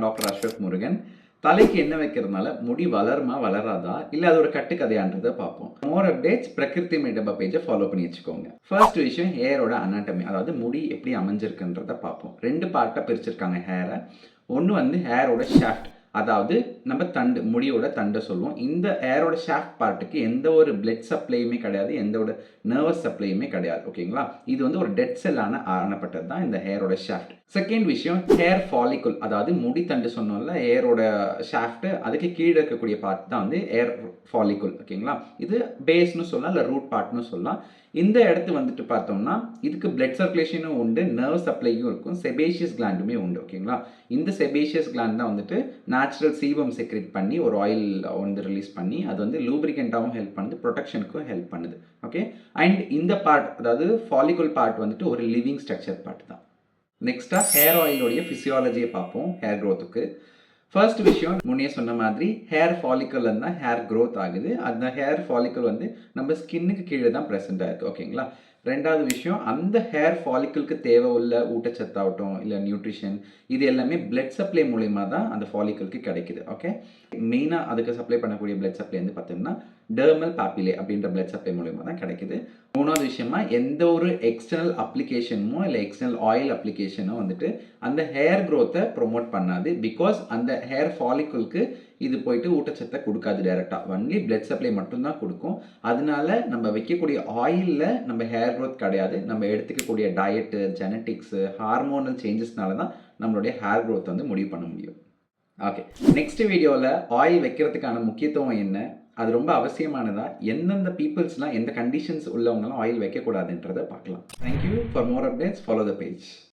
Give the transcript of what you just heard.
நான் டாக்டர் அஸ்வத் முருகன். தலைக்கு எண்ணெய் வைக்கிறதுனால முடி வளருமா வளராதா இல்லை அது ஒரு கட்டுக்கதையான்றதை பார்ப்போம். மோர் அப்டேட்ஸ் பிரகிருதி மேடபா பேஜை ஃபாலோ பண்ணி வச்சுக்கோங்க. ஃபர்ஸ்ட் விஷயம் ஹேரோட அனாட்டமி, அதாவது முடி எப்படி அமைஞ்சிருக்குன்றதை பார்ப்போம். 2 பார்ட்டாக பிரிச்சிருக்காங்க ஹேரை. ஒன்று வந்து ஹேரோட ஷாஃப்ட், அதாவது நம்ம தண்டு, முடியோட தண்டை சொல்லுவோம். இந்த ஹேரோட ஷாஃப்ட் பார்ட்டுக்கு எந்த ஒரு பிளட் சப்ளையுமே கிடையாது, எந்த ஒரு நர்வஸ் சப்ளையுமே கிடையாது. ஓகேங்களா, இது வந்து ஒரு டெட் செல்லான ஆனப்பட்டது தான் இந்த ஹேரோட ஷாஃப்ட். செகண்ட் விஷயம் ஹேர் ஃபாலிகுல், அதாவது முடி தண்டு சொன்னோம்ல, ஹேரோட ஷாஃப்ட், அதுக்கு கீழே இருக்கக்கூடிய பார்ட் தான் வந்து ஹேர் ஃபாலிகுல். ஓகேங்களா, இது பேஸ்னு சொல்லலாம், இல்லை ரூட் பார்ட்னு சொல்லலாம். இந்த இடத்து வந்துட்டு பார்த்தோம்னா இதுக்கு பிளட் சர்க்குலேஷனும் உண்டு, நர்வ் சப்ளையும் இருக்கும், செபேஷியஸ் கிளாண்டுமே உண்டு. ஓகேங்களா, இந்த செபேஷியஸ் கிளாண்ட் தான் வந்துட்டு நேச்சுரல் சீபம் செக்ரெட் பண்ணி ஒரு ஆயில் வந்து ரிலீஸ் பண்ணி அது வந்து லூப்ரிகண்டாகவும் ஹெல்ப் பண்ணுது, ப்ரொடெக்ஷனுக்கும் ஹெல்ப் பண்ணுது. ஓகே, அண்ட் இந்த பார்ட், அதாவது ஃபாலிகுல் பார்ட் வந்துட்டு ஒரு லிவிங் ஸ்ட்ரக்சர் பார்ட் தான். நெக்ஸ்ட்டாக ஹேர் ஆயிலோடைய ஃபிசியாலஜியை பார்ப்போம். ஹேர் க்ரோத்துக்கு ஃபர்ஸ்ட் விஷயம் முன்னே சொன்ன மாதிரி ஹேர் ஃபாலிக்கல் தான் ஹேர் க்ரோத் ஆகுது. அந்த ஹேர் ஃபாலிக்கல் வந்து நம்ம ஸ்கின்னுக்கு கீழே தான் ப்ரெசென்ட் ஆயிருக்கு. ஓகேங்களா, ரெண்டாவது விஷயம் அந்த ஹேர் ஃபாலிக்கலுக்கு தேவை உள்ள ஊட்டச்சத்தாகட்டும் இல்லை நியூட்ரிஷன், இது எல்லாமே பிளட் சப்ளை மூலயமா தான் அந்த ஃபாலிக்கலுக்கு கிடைக்குது. ஓகே, மெயினாக அதுக்கு சப்ளை பண்ணக்கூடிய பிளட் சப்ளை வந்து பார்த்தோம்னா டெர்மல் பாப்பிலே அப்படின்ற பிளட் சப்ளை மூலயமா தான் கிடைக்குது. மூணாவது விஷயமா எந்த ஒரு எக்ஸ்டர்னல் அப்ளிகேஷனோ இல்லை எக்ஸ்டர்னல் ஆயில் அப்ளிகேஷனோ வந்துட்டு அந்த ஹேர் க்ரோத்தை ப்ரொமோட் பண்ணாது. பிகாஸ் அந்த ஹேர் ஃபாலிக்கலுக்கு இது போயிட்டு ஊட்டச்சத்தை கொடுக்காது டைரெக்டாக, ஒன்லி பிளட் சப்ளை மட்டும்தான் கொடுக்கும். அதனால நம்ம வைக்கக்கூடிய ஆயிலில் நம்ம ஹேர் க்ரோத் கிடையாது. நம்ம எடுத்துக்கக்கூடிய டயட்டு, ஜெனட்டிக்ஸு, ஹார்மோனல் சேஞ்சஸ்னால தான் நம்மளுடைய ஹேர் க்ரோத் வந்து முடிவு பண்ண முடியும். ஓகே, நெக்ஸ்ட் வீடியோவில் ஆயில் வைக்கிறதுக்கான முக்கியத்துவம் என்ன, அது ரொம்ப அவசியமானதா, எந்தெந்த பீப்புள்ஸ்லாம் எந்த கண்டிஷன்ஸ் உள்ளவங்கலாம் ஆயில் வைக்கக்கூடாதுன்றதை பார்க்கலாம். Thank you. For more updates follow the page.